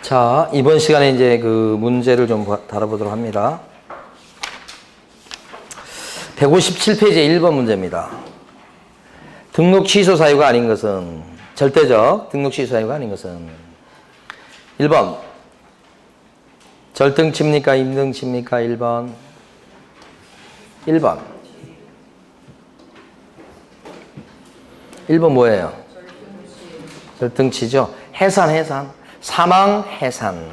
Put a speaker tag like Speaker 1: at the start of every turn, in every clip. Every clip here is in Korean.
Speaker 1: 자, 이번 시간에 이제 그 문제를 좀 다뤄보도록 합니다. 157페이지의 1번 문제입니다. 등록 취소 사유가 아닌 것은, 절대적 등록 취소 사유가 아닌 것은 1번 절등치입니까? 임등치입니까? 1번 1번 뭐예요? 절등치죠. 해산 사망 해산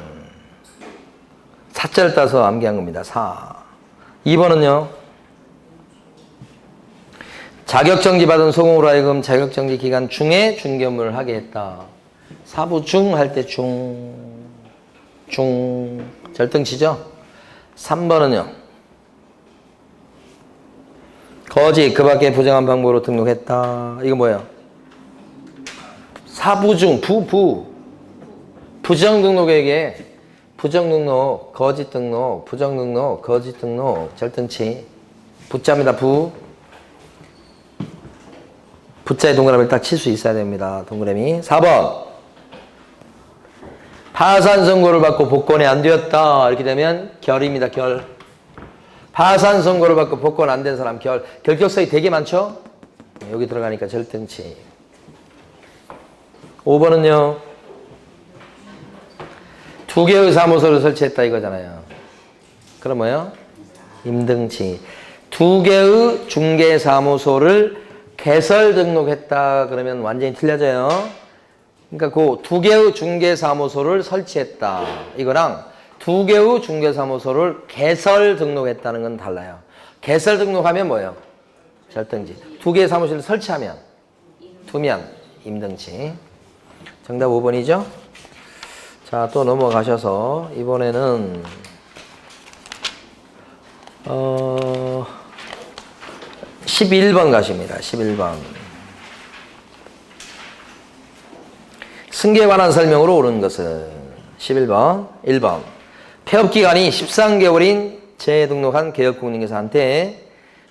Speaker 1: 사자를 따서 암기한 겁니다. 2번은요 자격정지 받은 소공으로 하여금 자격정지 기간 중에 중개업무를 하게 했다. 사부중 할 때 중 절등치죠. 3번은요 거짓 그 밖에 부정한 방법으로 등록했다. 이거 뭐예요? 사부중 부정등록에게 부정등록, 거짓등록, 부정등록, 거짓등록, 절등치 부자입니다. 부자의 동그라미를 딱 칠 수 있어야 됩니다. 동그라미. 4번 파산 선고를 받고 복권이 안 되었다. 이렇게 되면 결입니다. 결. 파산 선고를 받고 복권 안 된 사람 결. 결격사유 되게 많죠? 여기 들어가니까 절등치. 5번은요 2개의 사무소를 설치했다 이거잖아요. 그럼 뭐예요? 임등치. 2개의 중개사무소를 개설 등록했다 그러면 완전히 틀려져요. 그러니까 그 2개의 중개사무소를 설치했다 이거랑 2개의 중개사무소를 개설 등록했다는 건 달라요. 개설 등록하면 뭐예요? 절등치. 2개의 사무실을 설치하면 두면 임등치. 정답 5번이죠? 자, 또 넘어가셔서 이번에는 11번 가십니다. 11번. 승계에 관한 설명으로 옳은 것은 11번. 1번. 폐업기간이 13개월인 재등록한 개업공인중개사한테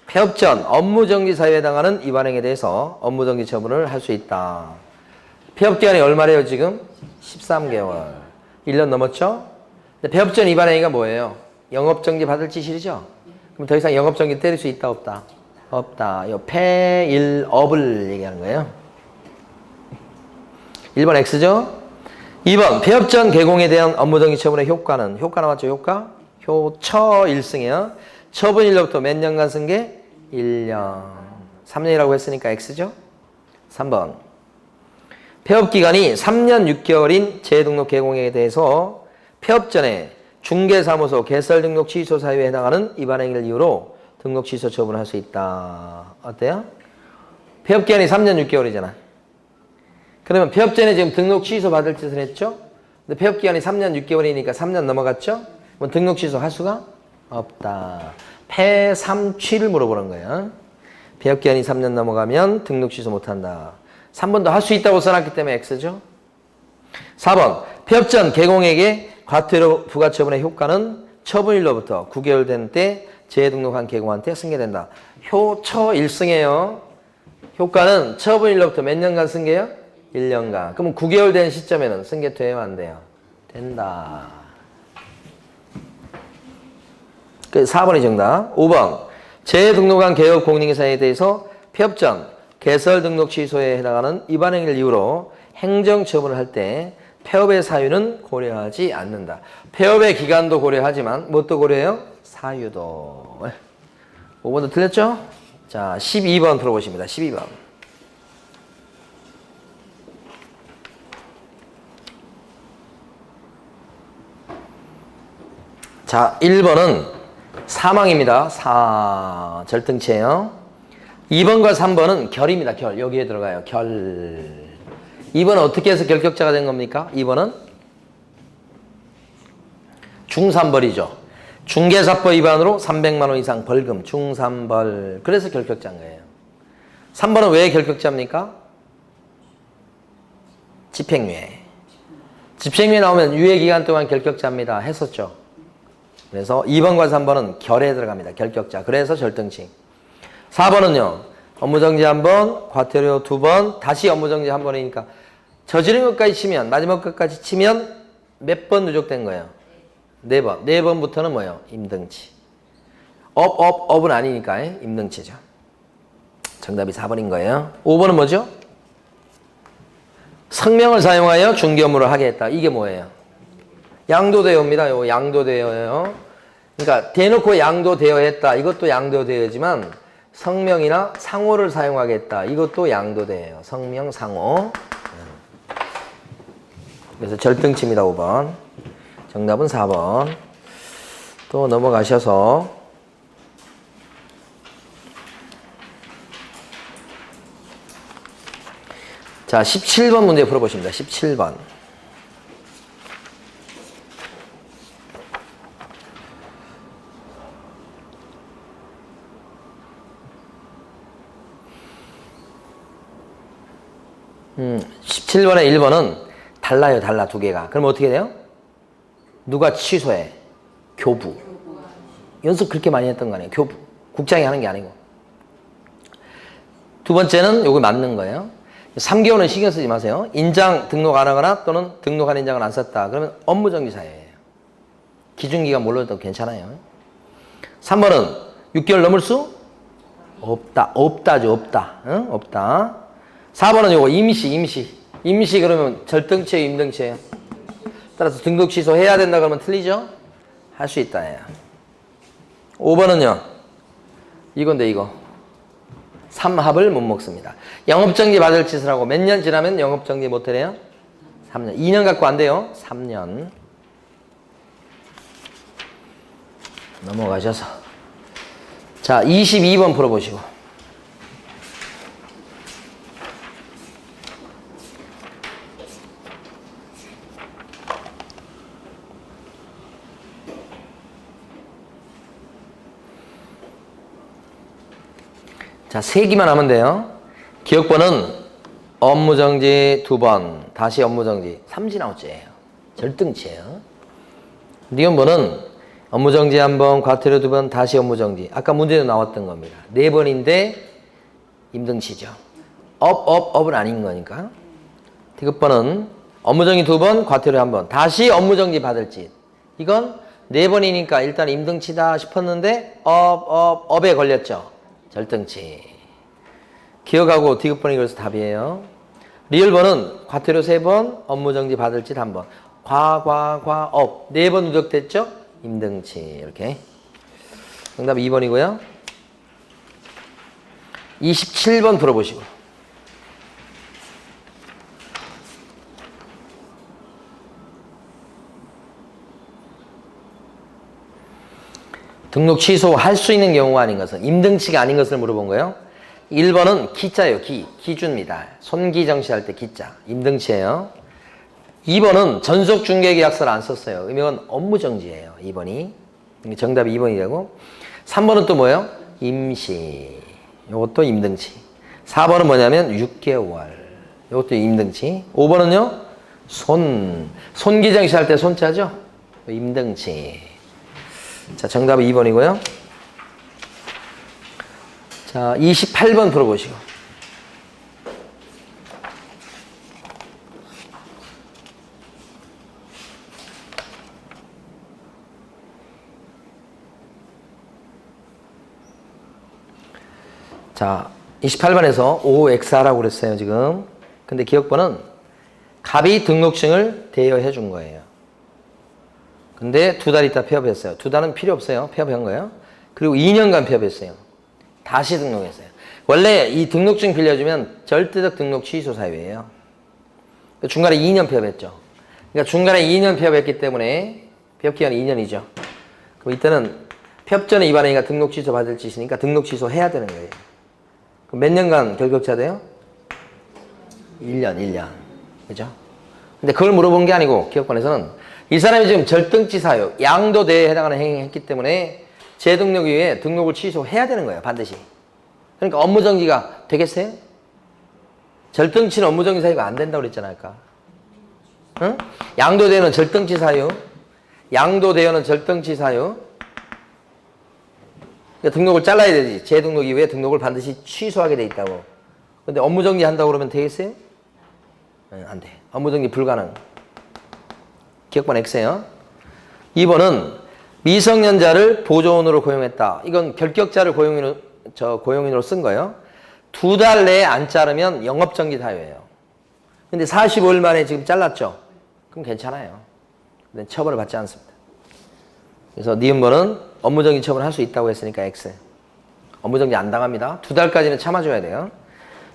Speaker 1: 폐업 전 업무정지 사유에 해당하는 위반행위에 대해서 업무정지 처분을 할 수 있다. 폐업기간이 얼마래요 지금? 13개월. 1년 넘었죠? 근데 폐업 전 위반행위가 뭐예요? 영업정지 받을 지실이죠? 그럼 더 이상 영업정지 때릴 수 있다 없다? 없다. 요 폐일업을 얘기하는 거예요. 1번 X죠? 2번 폐업 전 개공에 대한 업무정지 처분의 효과는? 효과 나왔죠? 효과? 효처 1승이요. 처분일로부터 몇 년간 승계? 1년. 3년이라고 했으니까 X죠? 3번 폐업기간이 3년 6개월인 재등록 개공에 대해서 폐업 전에 중개사무소 개설 등록 취소 사유에 해당하는 위반행위를 이유로 등록 취소 처분을 할 수 있다. 어때요? 폐업기간이 3년 6개월이잖아. 그러면 폐업 전에 지금 등록 취소 받을 짓을 했죠? 근데 폐업기간이 3년 6개월이니까 3년 넘어갔죠? 그럼 등록 취소 할 수가 없다. 폐삼취를 물어보는 거예요. 폐업기간이 3년 넘어가면 등록 취소 못한다. 3번도 할 수 있다고 써놨기 때문에 X죠. 4번 폐업 전 개공에게 과태료 부과처분의 효과는 처분일로부터 9개월 된 때 재등록한 개공한테 승계된다. 효처 1승이에요. 효과는 처분일로부터 몇 년간 승계요? 1년간. 그러면 9개월 된 시점에는 승계 돼요? 안 돼요? 된다. 그 4번이 정답. 5번 재등록한 개업공인중개사에 대해서 폐업 전 개설 등록 취소에 해당하는 위반행위를 이유로 행정처분을 할 때 폐업의 사유는 고려하지 않는다. 폐업의 기간도 고려하지만 뭣도 고려해요? 사유도. 5번도 틀렸죠? 자, 12번 풀어보십니다. 12번. 자, 1번은 사망입니다. 절등치예요. 2번과 3번은 결입니다. 결. 여기에 들어가요. 결. 2번은 어떻게 해서 결격자가 된 겁니까? 2번은 중삼벌이죠. 중개사법 위반으로 300만 원 이상 벌금. 중삼벌. 그래서 결격자인 거예요. 3번은 왜 결격자입니까? 집행유예. 집행유예 나오면 유예기간 동안 결격자입니다. 했었죠. 그래서 2번과 3번은 결에 들어갑니다. 결격자. 그래서 절등치. 4번은요. 업무정지 1번, 과태료 2번, 다시 업무정지 1번이니까 저지른 것까지 치면, 마지막 것까지 치면 몇 번 누적된 거예요? 4번. 4번부터는 뭐예요? 임등치. 업은 아니니까 임등치죠. 정답이 4번인 거예요. 5번은 뭐죠? 성명을 사용하여 중개 업무를 하게 했다. 이게 뭐예요? 양도대여입니다. 요 양도대여예요. 그러니까 대놓고 양도대여 했다. 이것도 양도대여지만 성명이나 상호를 사용하겠다. 이것도 양도대여예요. 성명, 상호. 그래서 절등치입니다. 5번. 정답은 4번. 또 넘어가셔서 자, 17번 문제 풀어보십니다. 17번. 음, 17번에 1번은 달라요. 달라 두 개가. 그럼 어떻게 돼요? 누가 취소해? 교부. 연습 그렇게 많이 했던 거 아니에요? 교부. 국장이 하는 게 아니고. 두 번째는 요거 맞는 거예요. 3개월은 신경 쓰지 마세요. 인장 등록 안 하거나 또는 등록한 인장을 안 썼다. 그러면 업무정지사유예요. 기준기간 몰라도 괜찮아요. 3번은 6개월 넘을 수 없다. 없다죠. 없다. 응? 없다. 4번은 요거 임시. 임시 그러면 절등치예요, 임등치예요? 따라서 등록 취소해야 된다 그러면 틀리죠? 할 수 있다예요. 5번은요. 이건데 이거. 3합을 못 먹습니다. 영업정지 받을 짓을 하고 몇 년 지나면 영업정지 못해요? 3년. 2년 갖고 안 돼요? 3년. 넘어가셔서. 자, 22번 풀어보시고. 자, 3기만 하면 돼요. 기억번은 업무정지 2번, 다시 업무정지, 삼진아웃제예요. 절등치예요. 니은번은 업무정지 1번, 과태료 2번, 다시 업무정지. 아까 문제도 나왔던 겁니다. 4번인데 임등치죠. 업은 아닌 거니까. 디귿번은 업무정지 2번, 과태료 1번, 다시 업무정지 받을 짓. 이건 4번이니까 일단 임등치다 싶었는데 업에 걸렸죠. 절등치. 기억하고 디귿번이 그래서 답이에요. 리을번은 과태료 3번, 업무정지 받을 짓 1번. 업. 4번 누적됐죠? 임등치. 이렇게. 정답 2번이고요. 27번 풀어보시고. 등록 취소할 수 있는 경우가 아닌 것은 임등치가 아닌 것을 물어본 거예요. 1번은 기자예요. 기주입니다. 손기정시할 때 기자. 임등치예요. 2번은 전속중개계약서를 안 썼어요. 이건 업무정지예요. 2번이. 정답이 2번이라고. 3번은 또 뭐예요? 임시. 이것도 임등치. 4번은 뭐냐면 6개월. 이것도 임등치. 5번은요? 손기정시할 때 손자죠? 임등치. 자, 정답은 2번이고요. 자, 28번 풀어보시고. 자, 28번에서 OX라고 그랬어요, 지금. 근데 기억번은 갑이 등록증을 대여해 준 거예요. 근데 2달 있다 폐업했어요. 2달은 필요 없어요. 폐업한 거예요. 그리고 2년간 폐업했어요. 다시 등록했어요. 원래 이 등록증 빌려주면 절대적 등록 취소 사유예요. 중간에 2년 폐업했죠. 그러니까 중간에 2년 폐업했기 때문에 폐업기간이 2년이죠. 그럼 이때는 폐업 전에 위반이니까 등록 취소 받을 짓이니까 등록 취소 해야 되는 거예요. 그럼 몇 년간 결격자 돼요? 1년. 그죠? 근데 그걸 물어본 게 아니고 기업권에서는 이 사람이 지금 절등치 사유, 양도대에 해당하는 행위를 했기 때문에 재등록 이후에 등록을 취소해야 되는 거예요. 반드시. 그러니까 업무정지가 되겠어요? 절등치는 업무정지 사유가 안 된다고 그랬잖아요. 아까. 응? 양도대는 절등치 사유, 양도대여는 절등치 사유. 그러니까 등록을 잘라야 되지. 재등록 이후에 등록을 반드시 취소하게 돼 있다고. 근데 업무정지 한다고 그러면 되겠어요? 안 돼. 업무정지 불가능. 기억번 X예요. 2번은 미성년자를 보조원으로 고용했다. 이건 결격자를 고용인으로 쓴 거예요. 2달 내에 안 자르면 영업정지 사유예요. 근데 45일 만에 지금 잘랐죠? 그럼 괜찮아요. 근데 처벌을 받지 않습니다. 그래서 니은번은 업무정지 처벌을 할 수 있다고 했으니까 X. 업무정지 안 당합니다. 2달까지는 참아줘야 돼요.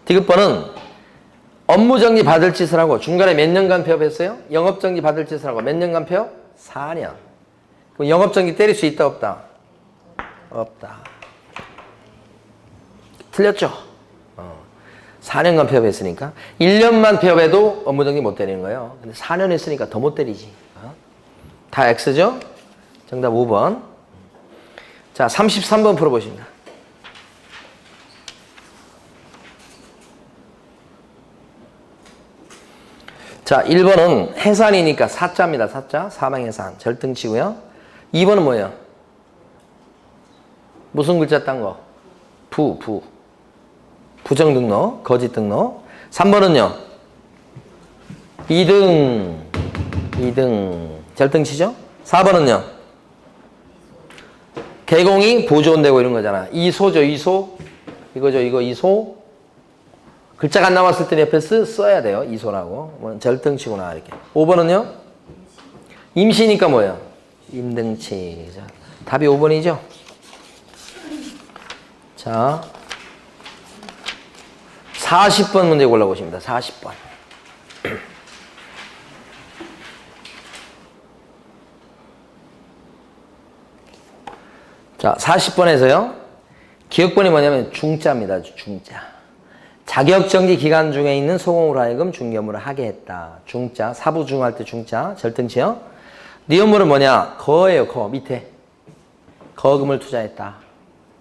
Speaker 1: 디귿번은 업무정지 받을 짓을 하고 중간에 몇 년간 폐업했어요? 영업정지 받을 짓을 하고 몇 년간 폐업? 4년. 그럼 영업정지 때릴 수 있다 없다? 없다. 틀렸죠? 4년간 폐업했으니까 1년만 폐업해도 업무정지 못 때리는 거예요. 근데 4년 했으니까 더 못 때리지. 다 X죠? 정답 5번. 자, 33번 풀어보십니다. 자, 1번은 해산이니까 사자입니다. 사자. 사망해산. 절등치고요. 2번은 뭐예요? 무슨 글자 딴 거? 부. 부정등록, 거짓등록. 3번은요? 2등. 절등치죠? 4번은요? 개공이 보조원되고 이런 거잖아. 이소죠, 이소. 이거죠, 이거 이소. 글자가 안 나왔을 때 옆에 써야 돼요. 이소라고. 절등치구나, 이렇게. 5번은요? 임시니까 뭐예요? 임등치. 자, 답이 5번이죠? 자, 40번 문제 골라보십니다. 40번. 자, 40번에서요. 기억번이 뭐냐면 중자입니다. 중자. 자격정지 기간 중에 있는 소공으로 하여금 중개업무를 하게 했다. 중자. 사부중 할 때 중자. 절등치요. 니은물은 뭐냐? 거예요. 거. 밑에. 거금을 투자했다.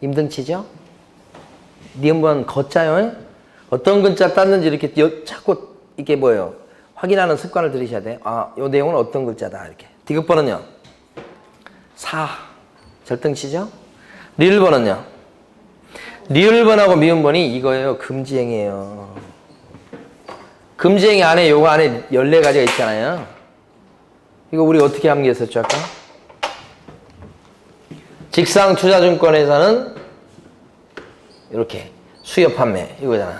Speaker 1: 임등치죠? 니은물은 거자요. 어떤 글자 땄는지 이렇게 자꾸 이게 뭐예요? 확인하는 습관을 들이셔야 돼요. 아, 요 내용은 어떤 글자다. 이렇게. 디귿번은요. 사. 절등치죠? 리을번은요? 리을번하고 미음번이 이거예요. 금지행이에요. 금지행위 안에 요거 안에 14가지가 있잖아요. 이거 우리 어떻게 암기했었죠 아까? 직상투자증권회사는 이렇게 수여 판매 이거잖아.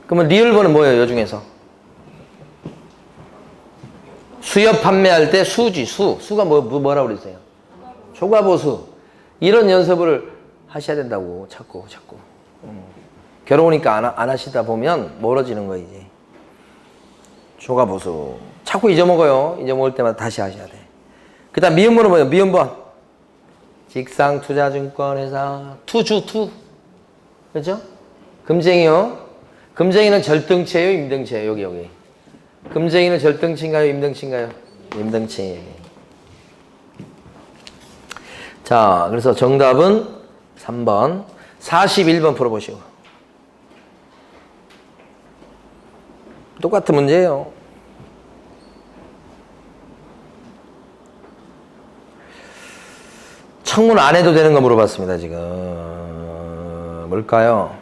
Speaker 1: 그러면 리을번은 뭐예요? 요 중에서? 수여 판매할 때 수지 수가 뭐라고 그랬어요? 초과보수. 이런 연습을 하셔야 된다고 자꾸 괴로우니까 안 하시다 보면 멀어지는 거예요. 이제 초과보수 자꾸 잊어먹어요. 잊어먹을 때마다 다시 하셔야 돼. 그 다음 미음번은 뭐예요? 미음번 직상투자증권회사 투 그렇죠? 금쟁이요. 금쟁이는 절등치예요? 임등치예요? 여기 금쟁이는 절등치인가요? 임등치인가요? 임등치. 자, 그래서 정답은 3번. 41번 풀어보시고. 똑같은 문제예요. 청문 안 해도 되는 거 물어봤습니다, 지금. 뭘까요?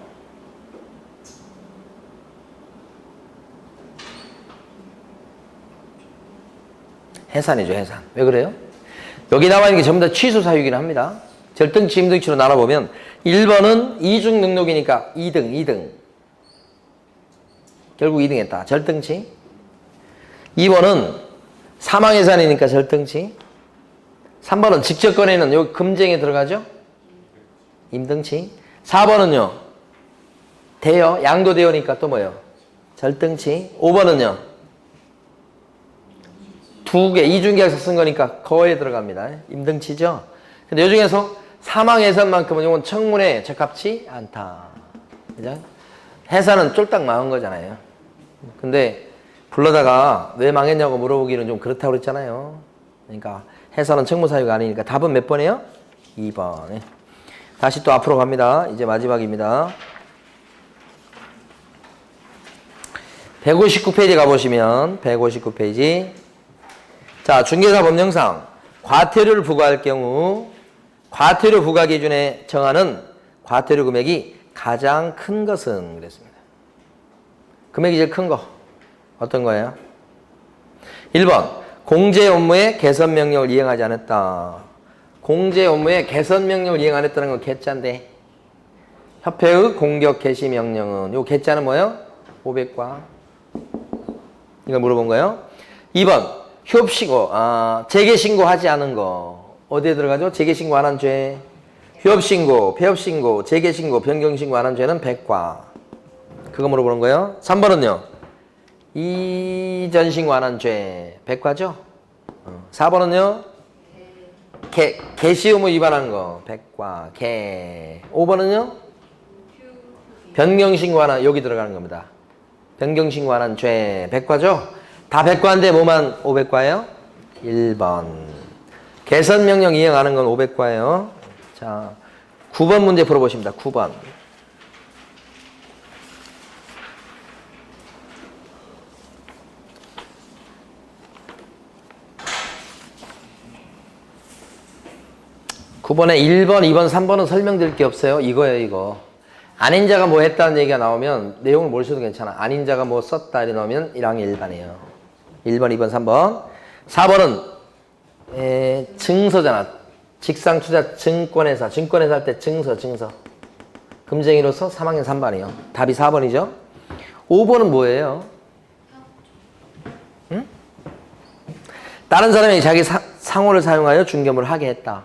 Speaker 1: 해산이죠, 해산. 왜 그래요? 여기 나와 있는 게 전부 다 취소 사유이긴 합니다. 절등치, 임등치로 나눠보면 1번은 이중 능력이니까 2등. 결국 2등 했다. 절등치. 2번은 사망해산이니까 절등치. 3번은 직접 거래는 여기 금쟁에 들어가죠? 임등치. 4번은요. 대여, 양도대여니까 또 뭐예요? 절등치. 5번은요. 2개, 이중계약서 쓴 거니까 거에 들어갑니다. 임등치죠? 근데 이 중에서 사망해산만큼은 이건 청문에 적합치 않다. 그죠? 해산은 쫄딱 망한 거잖아요. 근데 불러다가 왜 망했냐고 물어보기는 좀 그렇다고 그랬잖아요. 그러니까 해산은 청무사유가 아니니까 답은 몇 번이에요? 2번. 다시 또 앞으로 갑니다. 이제 마지막입니다. 159페이지 가보시면 159페이지. 자, 중개사 법령상 과태료를 부과할 경우 과태료 부과 기준에 정하는 과태료 금액이 가장 큰 것은 그랬습니다. 금액이 제일 큰 거 어떤 거예요? 1번 공제 업무에 개선 명령을 이행하지 않았다. 공제 업무에 개선 명령을 이행 안 했다는 건 개짜인데 협회의 공격 개시 명령은 요 개짜는 뭐예요? 500과. 이걸 물어본 거예요. 2번 휴업신고 재개신고하지 않은 거 어디에 들어가죠? 재개신고 안 한 죄. 휴업신고, 폐업신고, 재개신고, 변경신고 안 한 죄는 100과. 그거 물어보는 거예요. 3번은요. 이전신고 안 한 죄 100과죠? 4번은요. 개시 의무 위반한 거 100과. 5번은요. 변경신고 안 한, 여기 들어가는 겁니다. 변경신고 안 한 죄 100과죠? 다 100과인데 뭐만 500과예요? 1번. 개선명령 이행하는 건 500과예요. 자, 9번 문제 풀어보십니다. 9번. (9번에) 1번, 2번, 3번은 설명드릴 게 없어요. 이거예요, 이거. 아닌 자가 뭐 했다는 얘기가 나오면 내용을 모르셔도 괜찮아. 아닌 자가 뭐 썼다 이래 나오면 1항이 일반이에요. 1번, 2번, 3번. 4번은 증서잖아. 직상투자 증권회사. 증권회사 할 때 증서. 금쟁이로서 3학년 3반이요. 답이 4번이죠. 5번은 뭐예요? 응? 다른 사람이 자기 상호를 사용하여 중개업을 하게 했다.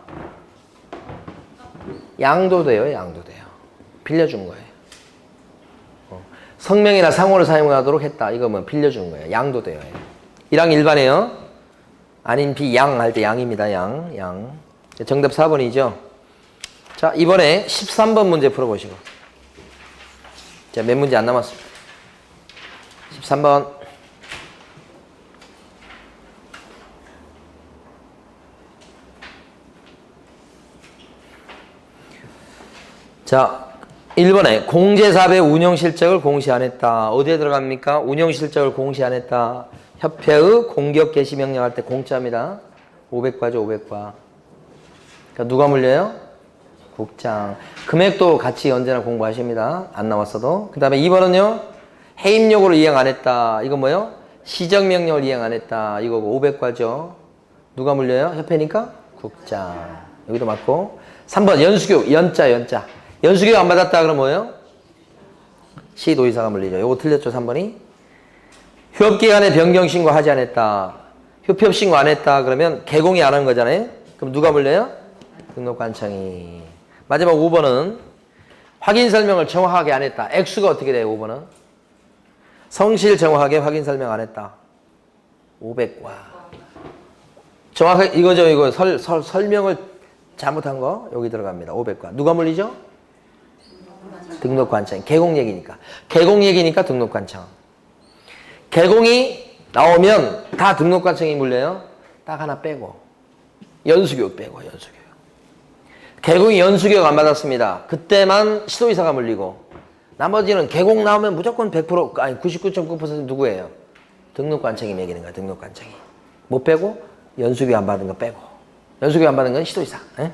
Speaker 1: 양도돼요. 양도돼요. 빌려준 거예요. 성명이나 상호를 사용하도록 했다. 이거 뭐 빌려준 거예요. 양도돼요. 1항 일반이에요. 아닌 비양 할 때 양입니다. 양. 정답 4번이죠. 자, 이번에 13번 문제 풀어보시고. 자, 몇 문제 안 남았습니다. 13번. 자, 1번에 공제사업의 운영실적을 공시 안 했다. 어디에 들어갑니까? 운영실적을 공시 안 했다. 협회의 공격 개시 명령할 때 공짜입니다. 500과죠, 500과. 그러니까 누가 물려요? 국장. 금액도 같이 언제나 공부하십니다. 안 나왔어도. 그 다음에 2번은요. 해임요구를 이행 안 했다. 이거 뭐예요? 시정명령을 이행 안 했다. 이거고 500과죠. 누가 물려요? 협회니까? 국장. 여기도 맞고. 3번 연수교육. 연자. 연수교육 안 받았다 그러면 뭐예요? 시도의사가 물리죠. 요거 틀렸죠, 3번이? 휴업기간에 변경신고 하지 않았다. 휴업신고 안 했다 그러면 개공이 안 한 거잖아요. 그럼 누가 물려요? 등록관청이. 마지막 5번은 확인설명을 정확하게 안 했다. 액수가 어떻게 돼요, 5번은? 성실 정확하게 확인설명 안 했다. 500과. 정확하게, 이거죠, 이거. 설명을 잘못한 거, 여기 들어갑니다. 500과. 누가 물리죠? 등록관청. 개공 얘기니까 등록관청. 개공이 나오면 다 등록관청이 물려요. 딱 하나 빼고. 연수교육 빼고, 연수교육. 개공이 연수교육 안 받았습니다. 그때만 시도의사가 물리고, 나머지는 개공 나오면 무조건 100%, 아니 99.9% 누구예요? 등록관청이 매기는 거야, 등록관청이. 못 빼고, 연수교육 안 받은 거 빼고. 연수교육 안 받은 건 시도의사. 에?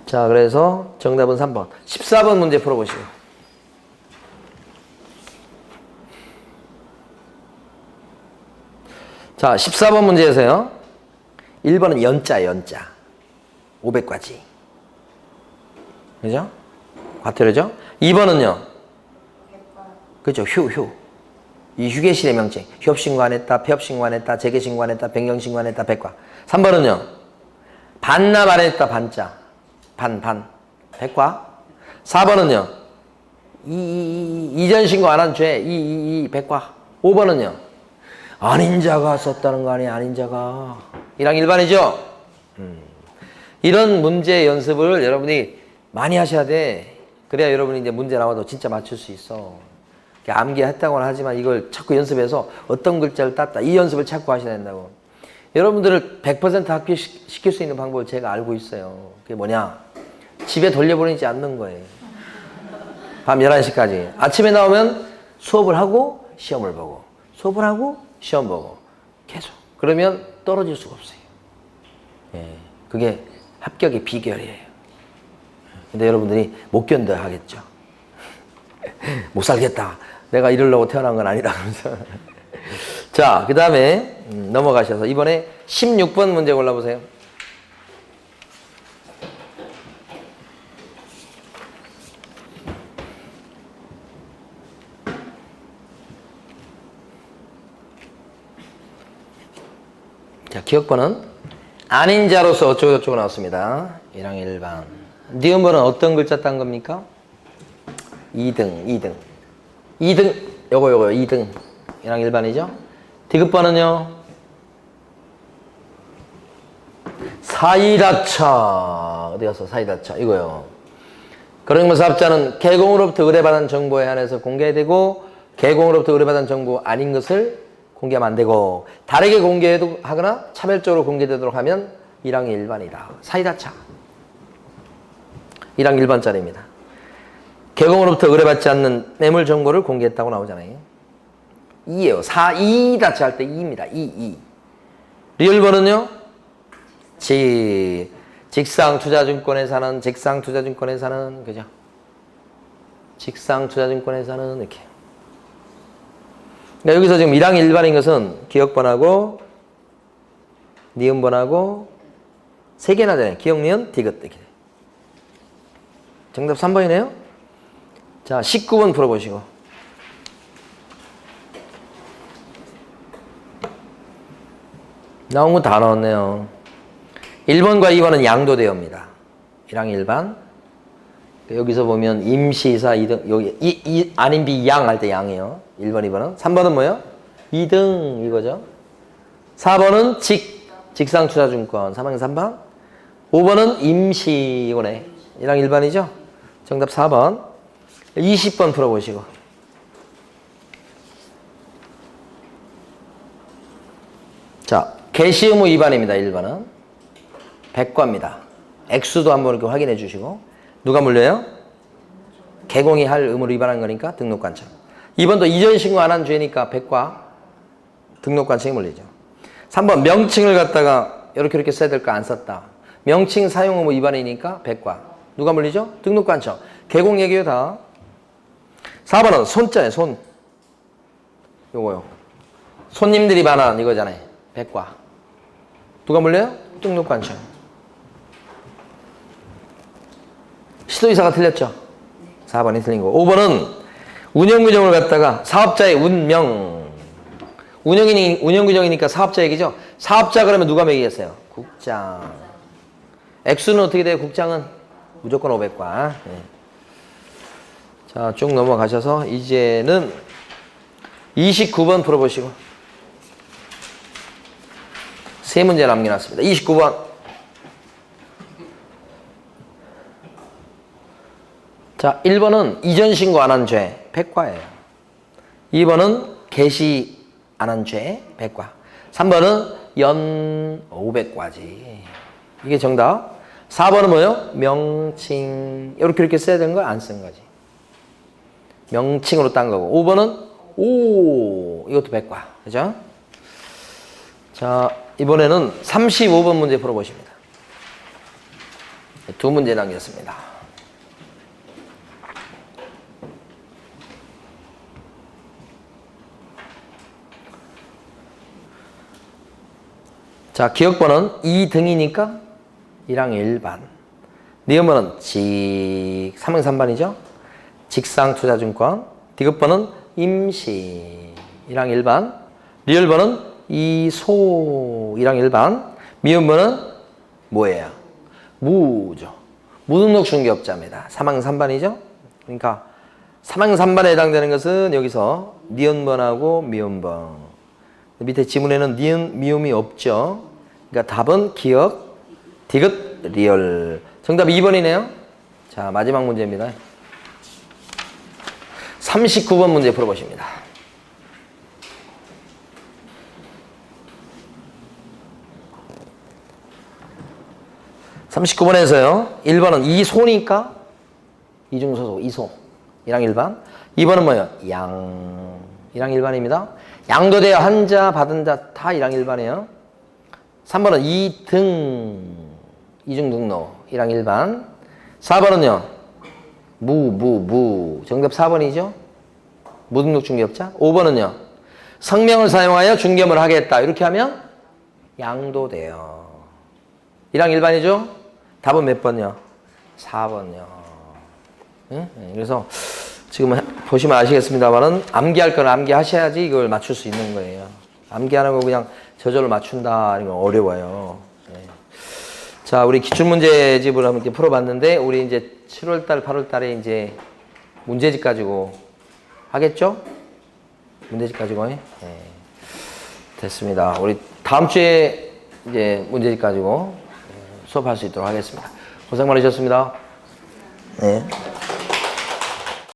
Speaker 1: 자, 그래서 정답은 3번. 14번 문제 풀어보시고. 자, 14번 문제에서요. 1번은 연자. 500과지. 그죠? 과태료죠? 2번은요. 그죠? 휴. 이 휴게실의 명칭. 휴업신고 안 했다, 폐업신고 안 했다, 재개신고 안 했다, 변경신고 안 했다, 100과. 3번은요. 반납 안 했다, 반자. 반. 100과. 4번은요. 이전 신고 안 한 죄. 100과. 5번은요. 아닌 자가 썼다는 거 아니에요, 아닌 자가. 1항 일반이죠? 이런 문제 연습을 여러분이 많이 하셔야 돼. 그래야 여러분이 이제 문제 나와도 진짜 맞출 수 있어. 암기했다고는 하지만 이걸 자꾸 연습해서 어떤 글자를 땄다. 이 연습을 자꾸 하셔야 된다고. 여러분들을 100% 합격시킬 수 있는 방법을 제가 알고 있어요. 그게 뭐냐? 집에 돌려보내지 않는 거예요. 밤 11시까지. 아침에 나오면 수업을 하고 시험을 보고. 수업을 하고 시험 보고. 계속. 그러면 떨어질 수가 없어요. 예, 그게 합격의 비결이에요. 근데 여러분들이 못 견뎌 하겠죠. 못 살겠다. 내가 이러려고 태어난 건 아니다. 그러면서. 자, 그 다음에 넘어가셔서 이번에 16번 문제 골라보세요. 자, 기억번은 아닌 자로서 어쩌고저쩌고 나왔습니다. 1항 1반. 니은번은 어떤 글자 딴 겁니까? 2등. 요거 2등. 1항 1반이죠? 디귿번은요? 사이다차. 어디 갔어? 사이다차. 이거요. 그러면서 합자는 개공으로부터 의뢰받은 정보에 한해서 공개되고 개공으로부터 의뢰받은 정보 아닌 것을 공개하면 안 되고 다르게 공개하거나 차별적으로 공개되도록 하면 1항 1반이다. 사이다차. 1항 1반짜리입니다. 개공으로부터 의뢰받지 않는 매물 정보를 공개했다고 나오잖아요. 2예요. 사이다차 할 때 2입니다. 2. 리얼번은요? 직상투자증권회사는 그죠? 직상투자증권회사는 이렇게. 그러니까 여기서 지금 1항 1반인 것은 기억번하고 니은번하고 3개나 되네. 기억, 니은, 디귿 이렇게. 정답 3번이네요. 자, 19번 풀어보시고. 나온 거 다 나왔네요. 1번과 2번은 양도대여입니다. 1항 1반. 여기서 보면 임시이사 2등, 여기 안임비 양 할 때 양이에요. 1번, 2번은. 3번은 뭐예요? 2등 이거죠. 4번은 직상투자증권. 3항 3반. 5번은 임시 이거네. 1항 1반이죠. 정답 4번. 20번 풀어보시고. 자, 개시 의무 위반입니다. 1번은. 백과입니다. 액수도 한번 이렇게 확인해 주시고. 누가 물려요? 개공이 할 의무를 위반한 거니까 등록관청. 2번도 이전 신고 안 한 죄니까 백과 등록관청이 물리죠. 3번 명칭을 갖다가 이렇게 써야 될까 안 썼다. 명칭 사용 의무 위반이니까 백과. 누가 물리죠? 등록관청. 개공 얘기요 다. 4번은 손자예요. 손. 요거요. 손님들이 반환 이거잖아요. 백과. 누가 물려요? 등록관청. 시도이사가 틀렸죠? 4번이 틀린 거. 5번은 운영규정을 갖다가 사업자의 운명. 운영규정이니까 사업자 얘기죠? 사업자 그러면 누가 매기겠어요? 국장. 액수는 어떻게 돼요? 국장은 무조건 500과. 네. 자, 쭉 넘어가셔서 이제는 29번 풀어보시고. 3문제 남겨놨습니다. 29번. 자, 1번은 이전 신고 안 한 죄, 백과예요. 2번은 개시 안 한 죄, 백과. 3번은 연 500과지. 이게 정답. 4번은 뭐예요? 명칭. 이렇게 써야 되는 걸 안 쓴 거지. 명칭으로 딴 거고. 5번은 이것도 백과. 그죠? 자, 이번에는 35번 문제 풀어보십니다. 2문제 남겼습니다. 자, 기억번은 2등이니까 1항 1반. 니은번은 3항 3반이죠? 직상투자증권. 디귿번은 임시 1항 1반. 리얼번은 이소 1항 1반. 미음번은 뭐예요? 무죠. 무등록 중개업자입니다. 3항 3반이죠? 그러니까 3항 3반에 해당되는 것은 여기서 니은번하고 미음번. 밑에 지문에는 니은, 미음이 없죠. 그러니까 답은 기억, 디귿, 리얼. 정답 2번이네요. 자, 마지막 문제입니다. 39번 문제 풀어보십니다. (39번에서요) 1번은 이소니까 이중소속 이소 1항 1반. 2번은 뭐예요? 양 1항 1반입니다. 양도되어 한 자 받은 자 다 1항 1반이에요. 3번은 2등 이중등록 1항 1반. 4번은요 무 정답 4번이죠. 무등록 중개업자. 5번은요 성명을 사용하여 중개업을 하겠다. 이렇게 하면 양도돼요. 1항 일반이죠? 답은 몇 번요? 4번요. 네? 그래서 지금 보시면 아시겠습니다만은 암기할 건 암기하셔야지 이걸 맞출 수 있는 거예요. 암기하는 거 그냥 저절로 맞춘다 아니면 어려워요. 네. 자, 우리 기출문제집을 한번 이렇게 풀어봤는데 우리 이제 7월달, 8월달에 이제 문제집 가지고 하겠죠? 문제집 가지고 네. 됐습니다. 우리 다음 주에 이제 문제집 가지고 수업할 수 있도록 하겠습니다. 고생 많으셨습니다. 네.